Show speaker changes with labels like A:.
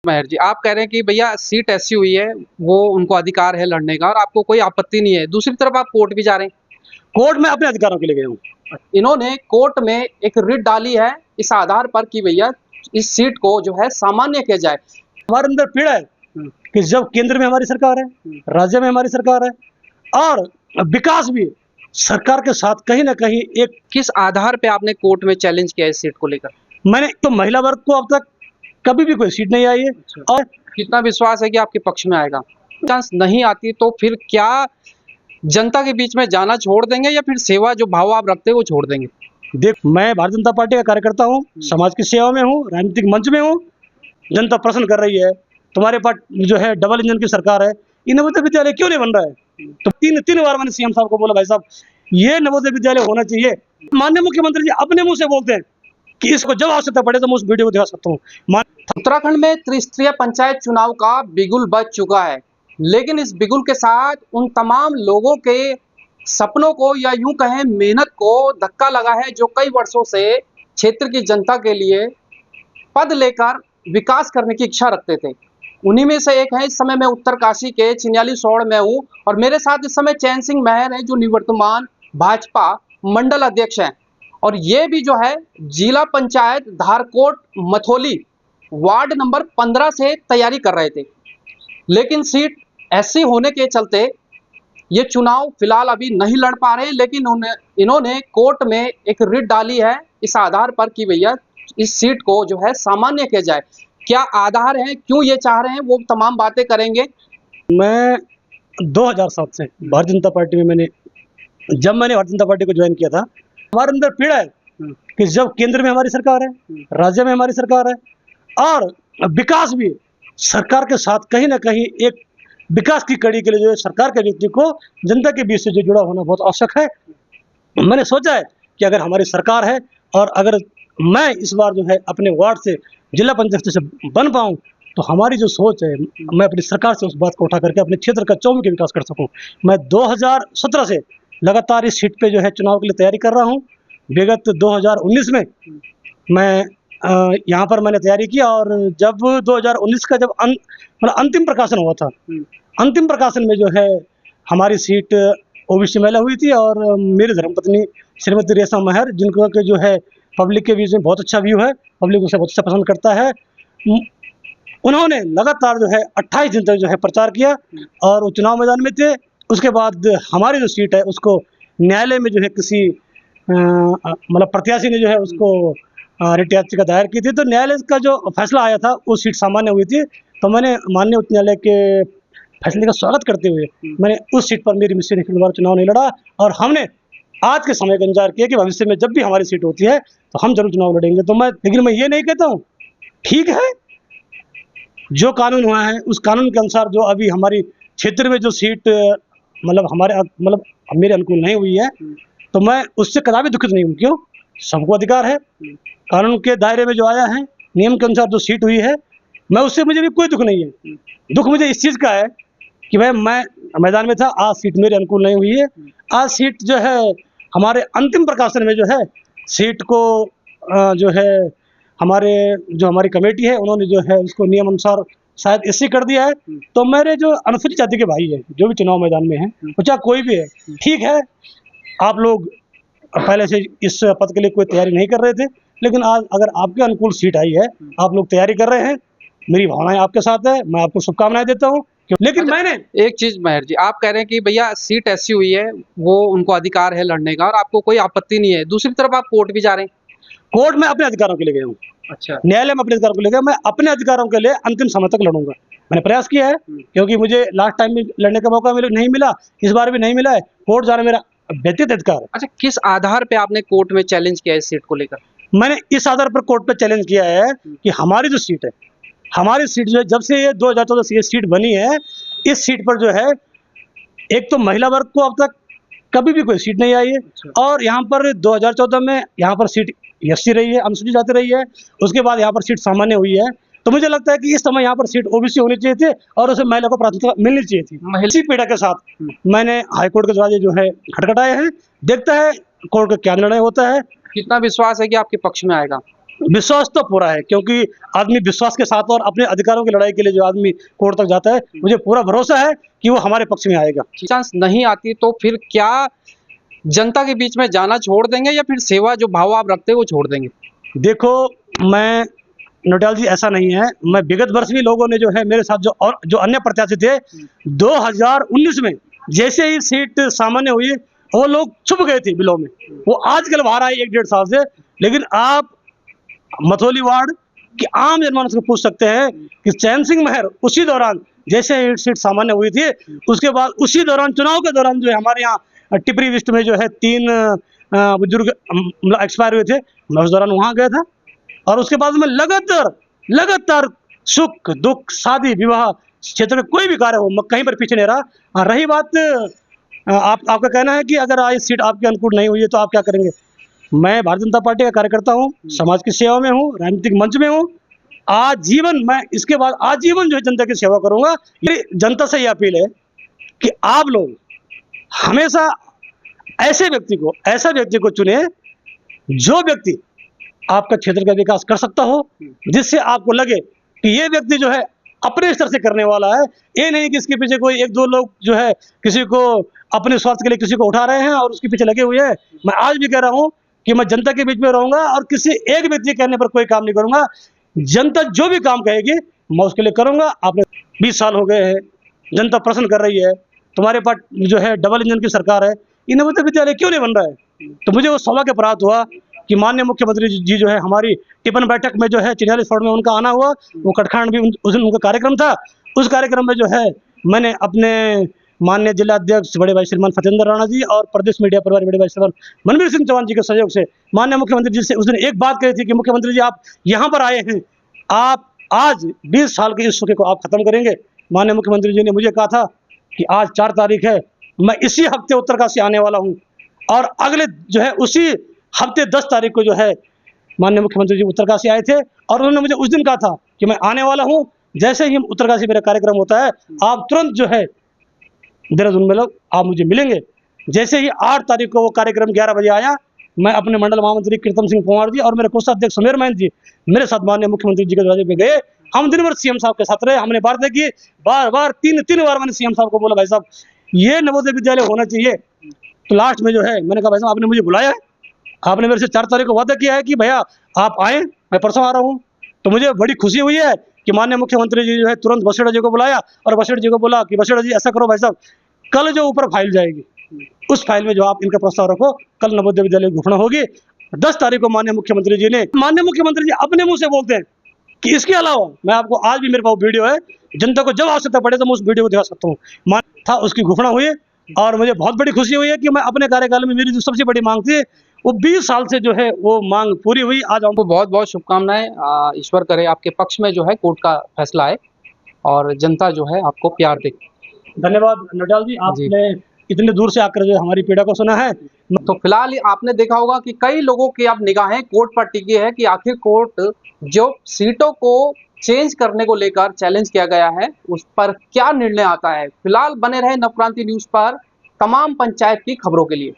A: महर जी, आप कह रहे हैं कि भैया सीट ऐसी हुई है, वो उनको अधिकार है लड़ने का और आपको कोई आपत्ति नहीं है। दूसरी तरफ आप कोर्ट भी जा रहे हैं।
B: कोर्ट में अपने अधिकारों के लिए गया हूँ।
A: इन्होंने कोर्ट में एक रिट डाली है इस आधार पर कि भैया इस सीट को जो है सामान्य किया जाए।
B: हमारे अंदर पीड़ा है कि जब केंद्र में हमारी सरकार है, राज्य में हमारी सरकार है और विकास भी सरकार के साथ कहीं ना कहीं एक।
A: किस आधार पे आपने कोर्ट में चैलेंज किया इस सीट को लेकर?
B: मैंने तो महिला वर्ग को अब तक कभी भी कोई सीट नहीं आई है। और
A: कितना विश्वास है कि आपके पक्ष में आएगा? चांस नहीं आती तो फिर क्या जनता के बीच में जाना छोड़ देंगे या फिर सेवा जो भाव आप रखते हैं वो छोड़ देंगे?
B: देख, मैं भारतीय जनता पार्टी का कार्यकर्ता हूँ, समाज की सेवा में हूँ, राजनीतिक मंच में हूँ। जनता प्रश्न कर रही है, तुम्हारे पास जो है डबल इंजन की सरकार है, ये नवोदय विद्यालय क्यों नहीं बन रहा है? तो तीन बार मैंने सीएम साहब को बोला, भाई साहब ये नवोदय विद्यालय होना चाहिए। माननीय मुख्यमंत्री जी अपने मुंह से बोलते हैं कि इसको जब आवश्यकता पड़े तो मैं उस वीडियो को दिखा सकता हूँ।
A: उत्तराखंड में त्रिस्तरीय पंचायत चुनाव का बिगुल बज चुका है, लेकिन इस बिगुल के साथ उन तमाम लोगों के सपनों को या यूं कहें मेहनत को धक्का लगा है जो कई वर्षों से क्षेत्र की जनता के लिए पद लेकर विकास करने की इच्छा रखते थे। उन्हीं में से एक है इस समय मैं उत्तरकाशी के चिन्याली सौड़ में हूँ और मेरे साथ इस समय चैन सिंह महर है जो निवर्तमान भाजपा मंडल अध्यक्ष हैं और ये भी जो है जिला पंचायत धारकोट मथोली वार्ड नंबर 15 से तैयारी कर रहे थे, लेकिन सीट ऐसी होने के चलते ये चुनाव फिलहाल अभी नहीं लड़ पा रहे। लेकिन इन्होंने कोर्ट में एक रिट डाली है इस आधार पर कि भैया इस सीट को जो है सामान्य किया जाए। क्या आधार है, क्यों ये चाह रहे हैं, वो तमाम बातें करेंगे।
B: मैं 2007 से भारतीय जनता पार्टी में जब मैंने भारतीय जनता पार्टी को ज्वाइन किया था, हमारे अंदर पीड़ा है कि जब केंद्र में हमारी सरकार है, राज्य में हमारी सरकार है और विकास भी सरकार के साथ कहीं ना कहीं एक विकास की कड़ी के लिए जो है सरकार के व्यक्ति को जनता के बीच से जो जुड़ा होना बहुत आवश्यक है। मैंने सोचा है कि अगर हमारी सरकार है और अगर मैं इस बार जो है अपने वार्ड से जिला पंचायत से बन पाऊँ तो हमारी जो सोच है मैं अपनी सरकार से उस बात को उठा करके अपने क्षेत्र का चौमुखी विकास कर सकूं। मैं 2017 से लगातार इस सीट पे जो है चुनाव के लिए तैयारी कर रहा हूं। विगत 2019 में मैं यहाँ पर मैंने तैयारी की और जब 2019 का जब अंतिम प्रकाशन हुआ था, अंतिम प्रकाशन में जो है हमारी सीट ओबीसी महिला हुई थी और मेरी धर्मपत्नी श्रीमती रेशा महर, जिनको के जो है पब्लिक के बीच में बहुत अच्छा व्यू है, पब्लिक उसे बहुत अच्छा पसंद करता है, उन्होंने लगातार जो है 28 दिन तक जो है प्रचार किया और वो चुनाव मैदान में थे। उसके बाद हमारी जो सीट है उसको न्यायालय में जो है किसी मतलब प्रत्याशी ने जो है उसको रिट याचिका दायर की थी, तो न्यायालय का जो फैसला आया था वो सीट सामान्य हुई थी। तो मैंने माननीय उच्च न्यायालय के फैसले का स्वागत करते हुए मैंने उस सीट पर मेरी मिस्सी ने दोबारा चुनाव नहीं लड़ा और हमने आज के समय का इंतजार किया कि भविष्य में जब भी हमारी सीट होती है तो हम जरूर चुनाव लड़ेंगे। तो लेकिन मैं ये नहीं कहता हूँ, ठीक है जो कानून हुआ है उस कानून के अनुसार जो अभी हमारी क्षेत्र में जो सीट मतलब मेरे अनुकूल नहीं हुई है तो मैं उससे कदापि दुखित नहीं हूँ। क्यों? सबको अधिकार है, कानून के दायरे में जो आया है नियम के अनुसार जो सीट हुई है मैं उससे मुझे भी कोई दुख नहीं है। दुख मुझे इस चीज़ का है कि भाई मैं मैदान में था, आज सीट मेरे अनुकूल नहीं हुई है। आज सीट जो है हमारे अंतिम प्रकाशन में जो है सीट को जो है हमारी कमेटी है उन्होंने जो है उसको नियम अनुसार शायद एससी कर दिया है। तो मेरे जो अनुसूचित जाति के भाई है जो भी चुनाव मैदान में है, वो चाहे कोई भी है, ठीक है आप लोग पहले से इस पद के लिए कोई तैयारी नहीं कर रहे थे, लेकिन आज अगर आपके अनुकूल सीट आई है, आप लोग तैयारी कर रहे हैं, मेरी भावनाएं आपके साथ है, मैं आपको शुभकामनाएं देता हूं। लेकिन मैंने
A: एक चीज महर जी, आप कह रहे हैं कि भैया सीट ऐसी हुई है, वो उनको अधिकार है लड़ने का और आपको कोई आपत्ति नहीं है। दूसरी तरफ आप कोर्ट भी जा रहे हैं।
B: कोर्ट में अपने अधिकारों के लिए गया हूँ।
A: अच्छा।
B: न्यायालय में अपने अधिकारों को लेकर मैं अपने अधिकारों के लिए अंतिम समय तक लड़ूंगा। मैंने प्रयास किया है क्योंकि मुझे लास्ट टाइम में लड़ने का मौका नहीं मिला, इस बार भी नहीं मिला है। कोर्ट जाना मेरा व्यक्तिगत अधिकार है।
A: अच्छा, किस आधार पे आपने कोर्ट में चैलेंज किया इस सीट को लेकर?
B: मैंने इस आधार पर कोर्ट पे चैलेंज किया है कि हमारी जो सीट है, हमारी सीट जो है जब से ये 2014 से ये सीट बनी है, इस सीट पर जो है एक तो महिला वर्ग को अब तक कभी भी कोई सीट नहीं आई है और यहाँ पर 2014 में यहाँ पर सीट एससी रही है, अनुसूचित जाति रही है, उसके बाद यहाँ पर सीट सामान्य हुई है। तो मुझे लगता है कि इस समय यहाँ पर सीट ओबीसी होनी चाहिए थी और उसे महिला को प्राथमिकता मिलनी चाहिए थी। इसी पीड़ा के साथ मैंने हाईकोर्ट के दरवाजे जो है खटखटाए हैं, देखता है कोर्ट का क्या निर्णय होता है।
A: कितना विश्वास है कि आपके पक्ष में आएगा?
B: विश्वास तो पूरा है, क्योंकि आदमी विश्वास के साथ और अपने अधिकारों की लड़ाई के लिए जो आदमी कोर्ट तक जाता है, मुझे पूरा भरोसा है कि वो हमारे पक्ष में आएगा।
A: चांस नहीं आती तो फिर क्या जनता के बीच में जाना छोड़ देंगे या फिर सेवा जो भाव आप रखते हैं वो छोड़ देंगे?
B: देखो, मैं नोटियाल जी ऐसा नहीं है, मैं विगत वर्ष भी लोगों ने जो है मेरे साथ जो अन्य प्रत्याशी थे 2019 में जैसे ही सीट सामान्य हुई वो लोग छुप गए थे बिलों में, वो आजकल बाहर आए 1-1.5 साल से। लेकिन आप मथोली वार्ड की आम जनमानस को पूछ सकते हैं कि चैन सिंह महर उसी दौरान जैसे ही सीट सामान्य हुई थी, उसके बाद उसी दौरान चुनाव के दौरान जो है हमारे यहाँ टिपरी लिस्ट में जो है 3 बुजुर्ग एक्सपायर हुए थे, मैं उस दौरान वहाँ गया था। और उसके बाद में लगातार सुख दुख शादी विवाह क्षेत्र में कोई भी कार्य हो, मैं कहीं पर पीछे नहीं रहा। रही बात आपका कहना है कि अगर आज सीट आपके अनुकूल नहीं हुई है तो आप क्या करेंगे? मैं भारतीय जनता पार्टी का कार्यकर्ता हूँ, समाज की सेवा में हूँ, राजनीतिक मंच में हूँ, आजीवन मैं इसके बाद आजीवन जो है जनता की सेवा करूंगा। ये जनता से ये अपील है कि आप लोग हमेशा ऐसा व्यक्ति को चुने जो व्यक्ति आपका क्षेत्र का विकास कर सकता हो, जिससे आपको लगे कि ये व्यक्ति जो है अपने स्तर से करने वाला है। ये नहीं कि इसके पीछे कोई 1-2 लोग जो है किसी को अपने स्वार्थ के लिए किसी को उठा रहे हैं और उसके पीछे लगे हुए हैं। मैं आज भी कह रहा हूं कि मैं जनता के बीच में रहूंगा और किसी एक व्यक्ति के कहने पर कोई काम नहीं करूंगा। जनता जो भी काम कहेगी मैं उसके लिए करूंगा। आपने 20 साल हो गए हैं, जनता प्रश्न कर रही है, तुम्हारे पास जो है डबल इंजन की सरकार है, ये नवोदय विद्यालय क्यों नहीं बन रहा है? तो मुझे वो सौभाग्य प्राप्त हुआ कि माननीय मुख्यमंत्री जी जो है हमारी टिफिन बैठक में जो है चिन्यालीस फॉर्ड में उनका आना हुआ, वो कटखांड भी उस दिन उनका कार्यक्रम था। उस कार्यक्रम में जो है मैंने अपने माननीय जिला अध्यक्ष बड़े भाई श्रीमान फतेंद्र राणा जी और प्रदेश मीडिया प्रभारी बड़े भाई श्रीमान मनवीर सिंह चौहान जी के सहयोग से माननीय मुख्यमंत्री जी से उस दिन एक बात कही थी कि मुख्यमंत्री जी आप यहाँ पर आए हैं, आप आज 20 साल के इस सूखे को आप खत्म करेंगे। माननीय मुख्यमंत्री जी ने मुझे कहा था कि आज 4 तारीख है, मैं इसी हफ्ते उत्तरकाशी आने वाला हूँ और अगले जो है उसी हफ्ते 10 तारीख को जो है माननीय मुख्यमंत्री जी उत्तरकाशी आए थे और उन्होंने मुझे उस दिन कहा था कि मैं आने वाला हूँ, जैसे ही उत्तरकाशी मेरा कार्यक्रम होता है आप तुरंत जो है देहरादून में लोग आप मुझे मिलेंगे। जैसे ही 8 तारीख को वो कार्यक्रम 11 बजे आया, मैं अपने मंडल महामंत्री कीर्तन सिंह कुमार जी और मेरे कोषाध्यक्ष सुमेर महंत जी मेरे साथ माननीय मुख्यमंत्री जी के दरवाजे पे गए। हम दिन भर सीएम साहब के साथ रहे, हमने बातें की, बार 3 बार मैंने सीएम साहब को बोला भाई साहब ये नवोदय विद्यालय होना चाहिए। तो लास्ट में जो है मैंने कहा भाई साहब आपने मुझे बुलाया है, आपने मेरे से 4 तारीख को वादा किया है कि भैया आप आए, मैं परसों आ रहा हूँ। तो मुझे बड़ी खुशी हुई है कि माननीय मुख्यमंत्री जी जो है तुरंत बसेड़ा जी को बुलाया और बसेड़ा जी को बोला कि बसेड़ा जी ऐसा करो भाई साहब, कल जो ऊपर फाइल जाएगी उस फाइल में जो आप इनका प्रस्ताव रखो, कल नवोदय विद्यालय की घोषणा होगी। 10 तारीख को माननीय मुख्यमंत्री जी अपने मुंह से बोलते हैं कि इसके अलावा मैं आपको आज भी मेरे पास वीडियो है, जनता को जब आवश्यकता पड़े तो मैं उस वीडियो को दिखा सकता हूँ। था उसकी घोषणा हुई और मुझे बहुत बड़ी खुशी हुई है कि मैं अपने कार्यकाल में मेरी जो सबसे बड़ी मांग थी वो 20 साल से जो है वो मांग पूरी हुई। आज हमको
A: बहुत बहुत शुभकामनाएं। ईश्वर करे आपके पक्ष में जो है कोर्ट का फैसला आए और जनता जो है आपको प्यार दे।
B: धन्यवाद नोटियाल जी, आपने इतने दूर से आकर जो हमारी पीड़ा को सुना है।
A: तो फिलहाल आपने देखा होगा कि कई लोगों की अब निगाहें कोर्ट पर टिकी है कि आखिर कोर्ट जो सीटों को चेंज करने को लेकर चैलेंज किया गया है उस पर क्या निर्णय आता है। फिलहाल बने रहे नवक्रांति न्यूज पर तमाम पंचायत की खबरों के लिए।